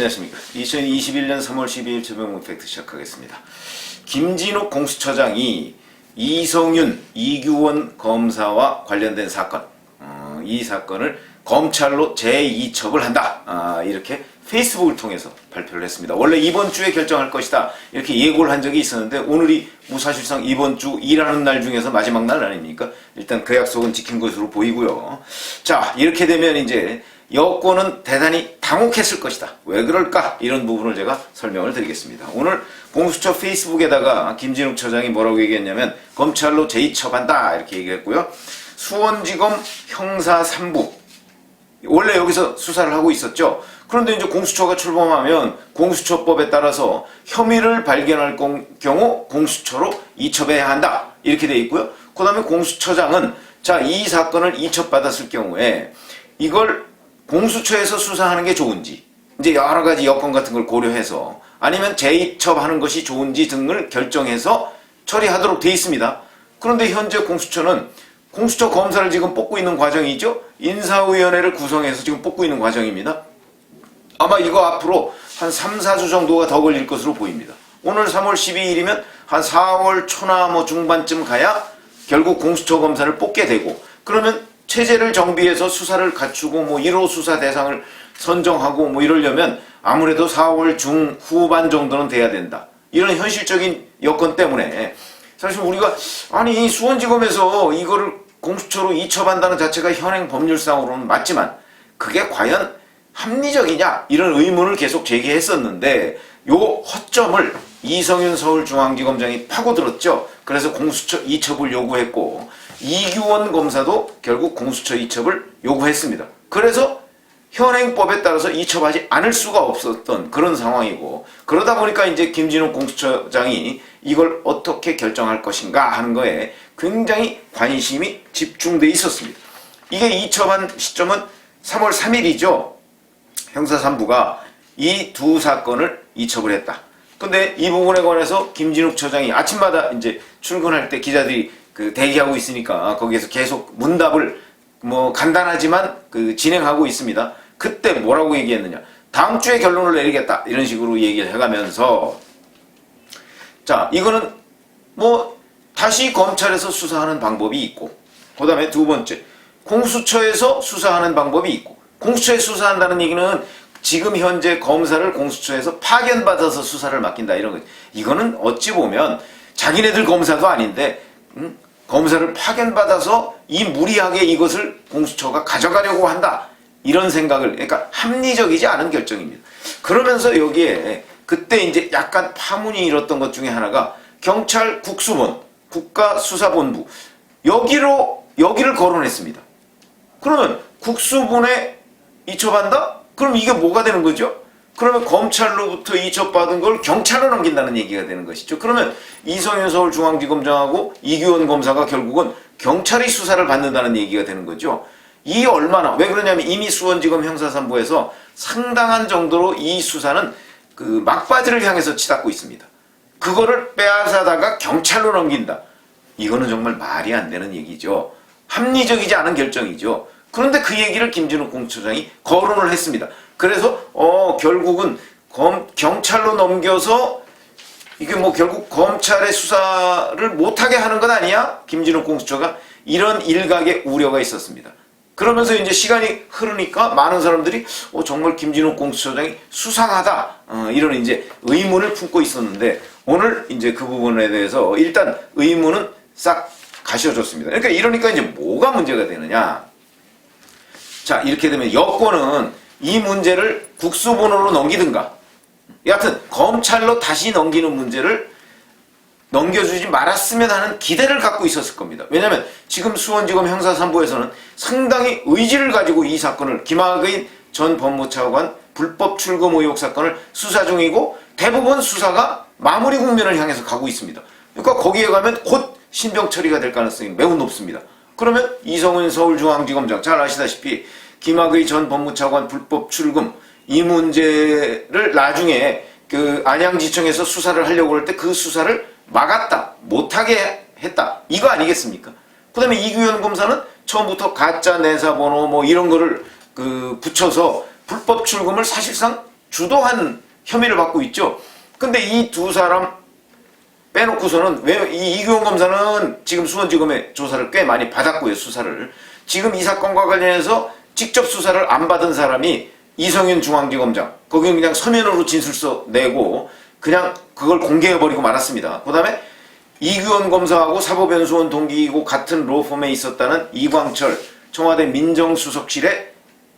안녕하십니까. 2021년 3월 12일 최병문 팩트 시작하겠습니다. 김진욱 공수처장이 이성윤, 이규원 검사와 관련된 사건, 이 사건을 검찰로 제2첩을 한다. 이렇게 페이스북을 통해서 발표를 했습니다. 원래 이번 주에 결정할 것이다. 이렇게 예고를 한 적이 있었는데 오늘이 사실상 이번 주 일하는 날 중에서 마지막 날 아닙니까? 일단 그 약속은 지킨 것으로 보이고요. 자, 이렇게 되면 이제 여권은 대단히 당혹했을 것이다. 왜 그럴까? 이런 부분을 제가 설명을 드리겠습니다. 오늘 공수처 페이스북에다가 김진욱 처장이 뭐라고 얘기했냐면 검찰로 제2첩한다 이렇게 얘기했고요. 수원지검 형사 3부 원래 여기서 수사를 하고 있었죠. 그런데 이제 공수처가 출범하면 공수처법에 따라서 혐의를 발견할 경우 공수처로 이첩해야 한다 이렇게 돼 있고요. 그 다음에 공수처장은 자, 이 사건을 이첩받았을 경우에 이걸 공수처에서 수사하는 게 좋은지 이제 여러 가지 여건 같은 걸 고려해서 아니면 제2첩하는 것이 좋은지 등을 결정해서 처리하도록 돼 있습니다. 그런데 현재 공수처는 공수처 검사를 지금 뽑고 있는 과정이죠. 인사위원회를 구성해서 지금 뽑고 있는 과정입니다. 아마 이거 앞으로 한 3, 4주 정도가 더 걸릴 것으로 보입니다. 오늘 3월 12일이면 한 4월 초나 중반쯤 가야 결국 공수처 검사를 뽑게 되고 그러면 체제를 정비해서 수사를 갖추고 1호 수사 대상을 선정하고 이러려면 아무래도 4월 중후반 정도는 돼야 된다. 이런 현실적인 여건 때문에 사실 우리가 아니 수원지검에서 이거를 공수처로 이첩한다는 자체가 현행 법률상으로는 맞지만 그게 과연 합리적이냐 이런 의문을 계속 제기했었는데 요 허점을 이성윤 서울중앙지검장이 파고들었죠. 그래서 공수처 이첩을 요구했고 이규원 검사도 결국 공수처 이첩을 요구했습니다. 그래서 현행법에 따라서 이첩하지 않을 수가 없었던 그런 상황이고 그러다 보니까 이제 김진욱 공수처장이 이걸 어떻게 결정할 것인가 하는 거에 굉장히 관심이 집중돼 있었습니다. 이게 이첩한 시점은 3월 3일이죠. 형사 3부가 이 두 사건을 이첩을 했다. 근데 이 부분에 관해서 김진욱 처장이 아침마다 이제 출근할 때 기자들이 대기하고 있으니까 거기에서 계속 문답을 간단하지만 진행하고 있습니다. 그때 뭐라고 얘기했느냐. 다음 주에 결론을 내리겠다. 이런 식으로 얘기를 해가면서 자, 이거는 다시 검찰에서 수사하는 방법이 있고 그 다음에 두 번째 공수처에서 수사하는 방법이 있고 공수처에 수사한다는 얘기는 지금 현재 검사를 공수처에서 파견받아서 수사를 맡긴다 이런 거죠. 이거는 어찌 보면 자기네들 검사도 아닌데 검사를 파견받아서 이 무리하게 이것을 공수처가 가져가려고 한다. 이런 생각을 그러니까 합리적이지 않은 결정입니다. 그러면서 여기에 그때 이제 약간 파문이 일었던 것 중에 하나가 경찰 국수본, 국가수사본부 여기를 거론했습니다. 그러면 국수본에 이첩한다? 그럼 이게 뭐가 되는 거죠? 그러면 검찰로부터 이첩받은 걸 경찰로 넘긴다는 얘기가 되는 것이죠. 그러면 이성윤 서울중앙지검장하고 이규원 검사가 결국은 경찰이 수사를 받는다는 얘기가 되는 거죠. 이 얼마나 왜 그러냐면 이미 수원지검 형사3부에서 상당한 정도로 이 수사는 막바지를 향해서 치닫고 있습니다. 그거를 빼앗아다가 경찰로 넘긴다. 이거는 정말 말이 안 되는 얘기죠. 합리적이지 않은 결정이죠. 그런데 그 얘기를 김진욱 공수처장이 거론을 했습니다. 그래서 결국은 경찰로 넘겨서 이게 결국 검찰의 수사를 못하게 하는 건 아니야? 김진욱 공수처가 이런 일각의 우려가 있었습니다. 그러면서 이제 시간이 흐르니까 많은 사람들이 정말 김진욱 공수처장이 수상하다 이런 이제 의문을 품고 있었는데 오늘 이제 그 부분에 대해서 일단 의문은 싹 가셔줬습니다. 그러니까 이러니까 이제 뭐가 문제가 되느냐? 자, 이렇게 되면 여권은 이 문제를 국수본으로 넘기든가 여하튼 검찰로 다시 넘기는 문제를 넘겨주지 말았으면 하는 기대를 갖고 있었을 겁니다. 왜냐하면 지금 수원지검 형사3부에서는 상당히 의지를 가지고 이 사건을 김학의 전 법무차관 불법 출금 의혹 사건을 수사 중이고 대부분 수사가 마무리 국면을 향해서 가고 있습니다. 그러니까 거기에 가면 곧 신병 처리가 될 가능성이 매우 높습니다. 그러면 이성윤 서울중앙지검장 잘 아시다시피 김학의 전 법무차관 불법 출금 이 문제를 나중에 안양지청에서 수사를 하려고 할 때 그 수사를 막았다. 못하게 했다. 이거 아니겠습니까? 그 다음에 이규현 검사는 처음부터 가짜 내사번호 이런 거를 붙여서 불법 출금을 사실상 주도한 혐의를 받고 있죠. 근데 이 두 사람 빼놓고서는 왜 이 이규원 검사는 지금 수원지검에 조사를 꽤 많이 받았고요, 수사를. 지금 이 사건과 관련해서 직접 수사를 안 받은 사람이 이성윤 중앙지검장, 거기는 그냥 서면으로 진술서 내고 그냥 그걸 공개해버리고 말았습니다. 그 다음에 이규원 검사하고 사법연수원 동기이고 같은 로펌에 있었다는 이광철 청와대 민정수석실의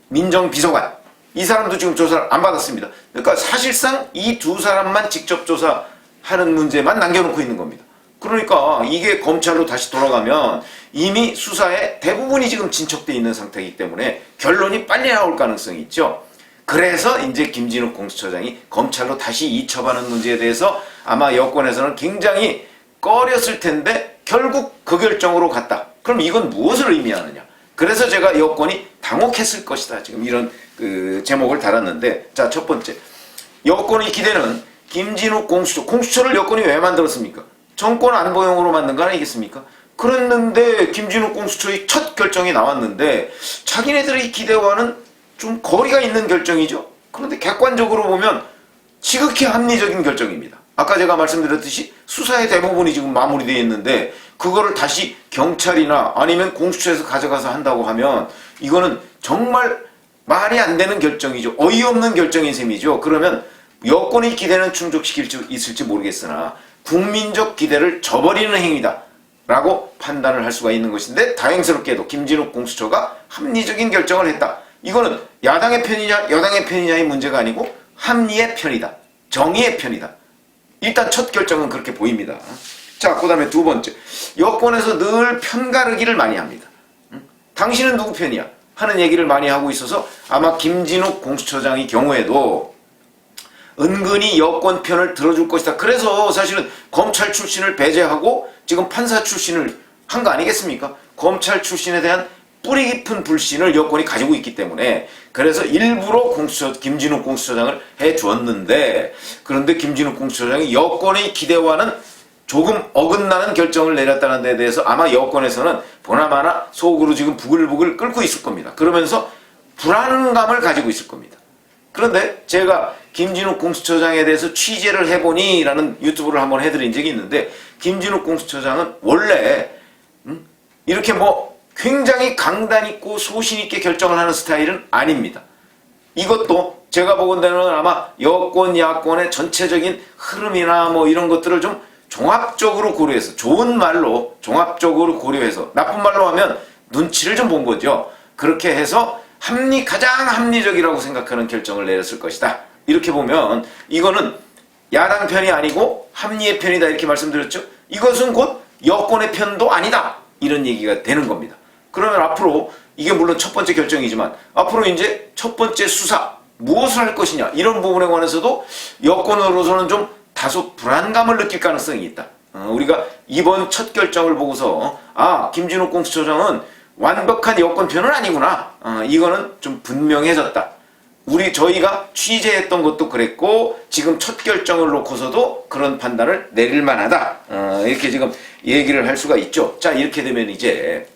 민정비서관, 이 사람도 지금 조사를 안 받았습니다. 그러니까 사실상 이 두 사람만 직접 조사하는 문제만 남겨놓고 있는 겁니다. 그러니까 이게 검찰로 다시 돌아가면 이미 수사에 대부분이 지금 진척되어 있는 상태이기 때문에 결론이 빨리 나올 가능성이 있죠. 그래서 이제 김진욱 공수처장이 검찰로 다시 이첩하는 문제에 대해서 아마 여권에서는 굉장히 꺼렸을 텐데 결국 그 결정으로 갔다. 그럼 이건 무엇을 의미하느냐? 그래서 제가 여권이 당혹했을 것이다. 지금 이런 제목을 달았는데, 자, 첫 번째, 여권의 기대는 김진욱 공수처를 여권이 왜 만들었습니까? 정권 안보용으로 만든 거 아니겠습니까? 그랬는데 김진욱 공수처의 첫 결정이 나왔는데 자기네들의 기대와는 좀 거리가 있는 결정이죠. 그런데 객관적으로 보면 지극히 합리적인 결정입니다. 아까 제가 말씀드렸듯이 수사의 대부분이 지금 마무리되어 있는데 그거를 다시 경찰이나 아니면 공수처에서 가져가서 한다고 하면 이거는 정말 말이 안 되는 결정이죠. 어이없는 결정인 셈이죠. 그러면 여권의 기대는 충족시킬 수 있을지 모르겠으나 국민적 기대를 저버리는 행위다 라고 판단을 할 수가 있는 것인데, 다행스럽게도 김진욱 공수처가 합리적인 결정을 했다. 이거는 야당의 편이냐 여당의 편이냐의 문제가 아니고 합리의 편이다, 정의의 편이다. 일단 첫 결정은 그렇게 보입니다. 자, 그 다음에 두 번째, 여권에서 늘 편가르기를 많이 합니다. 당신은 누구 편이야? 하는 얘기를 많이 하고 있어서 아마 김진욱 공수처장의 경우에도 은근히 여권 편을 들어줄 것이다. 그래서 사실은 검찰 출신을 배제하고 지금 판사 출신을 한 거 아니겠습니까? 검찰 출신에 대한 뿌리 깊은 불신을 여권이 가지고 있기 때문에 그래서 일부러 김진욱 공수처장을 해주었는데, 그런데 김진욱 공수처장이 여권의 기대와는 조금 어긋나는 결정을 내렸다는 데 대해서 아마 여권에서는 보나마나 속으로 지금 부글부글 끓고 있을 겁니다. 그러면서 불안감을 가지고 있을 겁니다. 그런데 제가 김진욱 공수처장에 대해서 취재를 해보니 라는 유튜브를 한번 해드린 적이 있는데, 김진욱 공수처장은 원래 이렇게 굉장히 강단 있고 소신 있게 결정을 하는 스타일은 아닙니다. 이것도 제가 보건대는 아마 여권 야권의 전체적인 흐름이나 이런 것들을 좀 종합적으로 고려해서, 좋은 말로 종합적으로 고려해서, 나쁜 말로 하면 눈치를 좀 본 거죠. 그렇게 해서 가장 합리적이라고 생각하는 결정을 내렸을 것이다. 이렇게 보면 이거는 야당 편이 아니고 합리의 편이다 이렇게 말씀드렸죠. 이것은 곧 여권의 편도 아니다 이런 얘기가 되는 겁니다. 그러면 앞으로 이게 물론 첫 번째 결정이지만 앞으로 이제 첫 번째 수사 무엇을 할 것이냐 이런 부분에 관해서도 여권으로서는 좀 다소 불안감을 느낄 가능성이 있다. 우리가 이번 첫 결정을 보고서 김진욱 공수처장은 완벽한 여권 편은 아니구나. 이거는 좀 분명해졌다. 저희가 취재했던 것도 그랬고 지금 첫 결정을 놓고서도 그런 판단을 내릴 만하다. 이렇게 지금 얘기를 할 수가 있죠. 자, 이렇게 되면 이제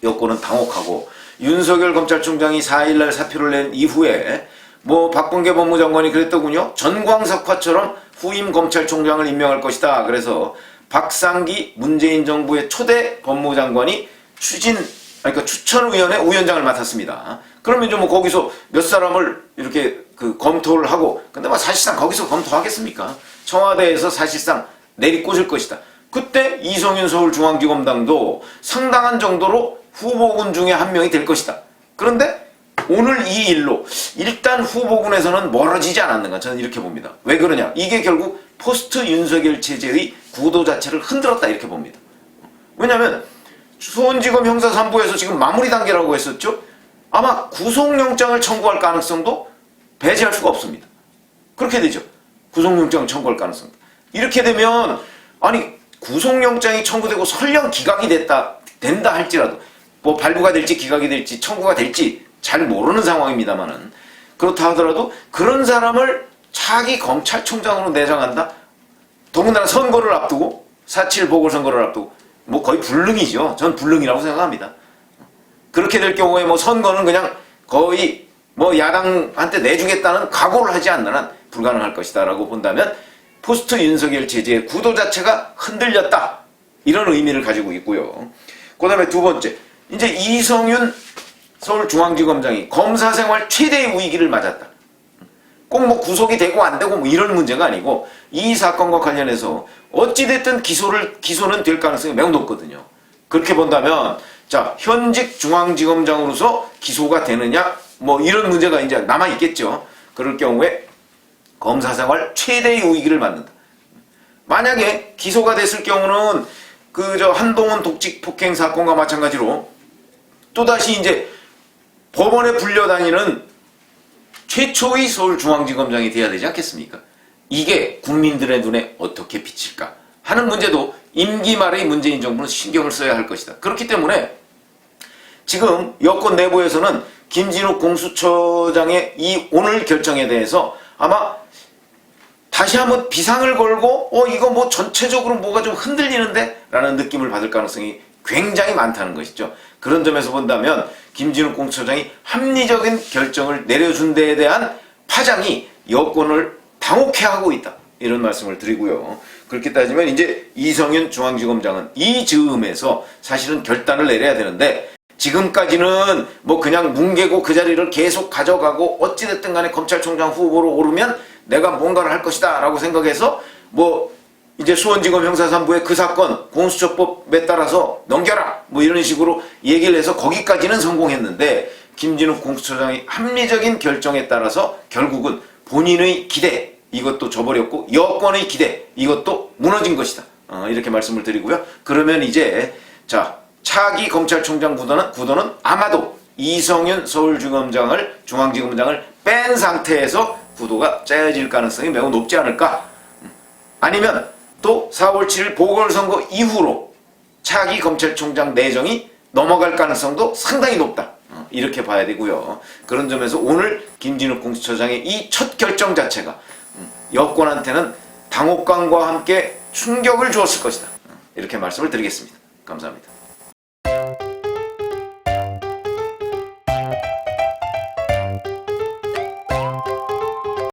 여권은 당혹하고, 윤석열 검찰총장이 4일날 사표를 낸 이후에 박범계 법무장관이 그랬더군요. 전광석화처럼 후임 검찰총장을 임명할 것이다. 그래서 박상기 문재인 정부의 초대 법무장관이 추천위원회 위원장을 맡았습니다. 그러면 이제 거기서 몇 사람을 이렇게 검토를 하고, 근데 사실상 거기서 검토하겠습니까? 청와대에서 사실상 내리꽂을 것이다. 그때 이성윤 서울중앙지검장도 상당한 정도로 후보군 중에 한 명이 될 것이다. 그런데 오늘 이 일로 일단 후보군에서는 멀어지지 않았는가, 저는 이렇게 봅니다. 왜 그러냐? 이게 결국 포스트 윤석열 체제의 구도 자체를 흔들었다 이렇게 봅니다. 왜냐하면 수원지검 형사 3부에서 지금 마무리 단계라고 했었죠. 아마 구속영장을 청구할 가능성도 배제할 수가 없습니다. 그렇게 되죠. 구속영장을 청구할 가능성. 이렇게 되면 구속영장이 청구되고 설령 기각이 된다 할지라도 발부가 될지 기각이 될지 청구가 될지 잘 모르는 상황입니다만은, 그렇다 하더라도 그런 사람을 차기 검찰총장으로 내정한다? 더군다나 선거를 앞두고, 4.7 보궐선거를 앞두고 거의 불능이죠. 전 불능이라고 생각합니다. 그렇게 될 경우에 선거는 그냥 거의 뭐 야당한테 내주겠다는 각오를 하지 않는 한 불가능할 것이다 라고 본다면 포스트 윤석열 체제의 구도 자체가 흔들렸다, 이런 의미를 가지고 있고요. 그 다음에 두 번째, 이제 이성윤 서울중앙지검장이 검사 생활 최대의 위기를 맞았다. 꼭 뭐 구속이 되고 안 되고 뭐 이런 문제가 아니고 이 사건과 관련해서 어찌됐든 기소는 될 가능성이 매우 높거든요. 그렇게 본다면 자, 현직 중앙지검장으로서 기소가 되느냐 뭐 이런 문제가 이제 남아 있겠죠. 그럴 경우에 검사 생활 최대의 위기를 맞는다. 만약에 기소가 됐을 경우는 한동훈 독직 폭행 사건과 마찬가지로 또다시 이제 법원에 불려다니는 최초의 서울중앙지검장이 돼야 되지 않겠습니까? 이게 국민들의 눈에 어떻게 비칠까 하는 문제도 임기 말의 문재인 정부는 신경을 써야 할 것이다. 그렇기 때문에 지금 여권 내부에서는 김진욱 공수처장의 이 오늘 결정에 대해서 아마 다시 한번 비상을 걸고 이거 뭐 전체적으로 뭐가 좀 흔들리는데? 라는 느낌을 받을 가능성이 굉장히 많다는 것이죠. 그런 점에서 본다면 김진욱 공수처장이 합리적인 결정을 내려준 데에 대한 파장이 여권을 당혹해하고 있다, 이런 말씀을 드리고요. 그렇게 따지면 이제 이성윤 중앙지검장은 이 즈음에서 사실은 결단을 내려야 되는데 지금까지는 뭐 그냥 뭉개고 그 자리를 계속 가져가고 어찌됐든 간에 검찰총장 후보로 오르면 내가 뭔가를 할 것이다 라고 생각해서 뭐 이제 수원지검 형사3부의 그 사건 공수처법에 따라서 넘겨라 뭐 이런 식으로 얘기를 해서 거기까지는 성공했는데 김진욱 공수처장의 합리적인 결정에 따라서 결국은 본인의 기대 이것도 저버렸고 여권의 기대 이것도 무너진 것이다, 이렇게 말씀을 드리고요. 그러면 이제 자, 차기 검찰총장 구도는 아마도 이성윤 중앙지검장을 뺀 상태에서 구도가 짜여질 가능성이 매우 높지 않을까. 아니면 또 4월 7일 보궐선거 이후로 차기 검찰총장 내정이 넘어갈 가능성도 상당히 높다, 이렇게 봐야 되고요. 그런 점에서 오늘 김진욱 공수처장의 이 첫 결정 자체가 여권한테는 당혹감과 함께 충격을 주었을 것이다, 이렇게 말씀을 드리겠습니다. 감사합니다.